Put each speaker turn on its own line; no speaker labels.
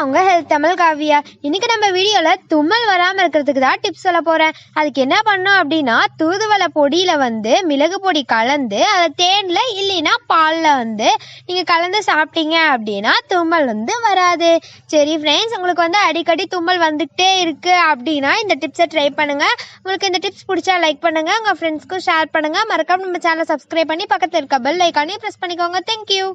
நான் உங்கள் ஹெல்த் தமிழ் காவியா. இன்றைக்கி நம்ம வீடியோவில் தும்மல் வராமல் இருக்கிறதுக்கு தான் டிப்ஸ் சொல்ல போகிறேன். அதுக்கு என்ன பண்ணோம் அப்படின்னா, தூதுவளை பொடியில் மிளகு பொடி கலந்து அதை தேனில் இல்லைன்னா பாலில் நீங்கள் கலந்து சாப்பிட்டீங்க அப்படின்னா தும்மல் வராது. சரி ஃப்ரெண்ட்ஸ், உங்களுக்கு அடிக்கடி தும்மல் வந்துகிட்டே இருக்குது அப்படின்னா இந்த டிப்ஸை ட்ரை பண்ணுங்கள். உங்களுக்கு இந்த டிப்ஸ் பிடிச்சா லைக் பண்ணுங்கள், உங்கள் ஃப்ரெண்ட்ஸ்க்கும் ஷேர் பண்ணுங்கள். மறக்காம நம்ம சேனலை சப்ஸ்கிரைப் பண்ணி பக்கத்தில் இருக்க பெல் ஐக்கானையும் ப்ரெஸ் பண்ணிக்கோங்க. தேங்க்யூ.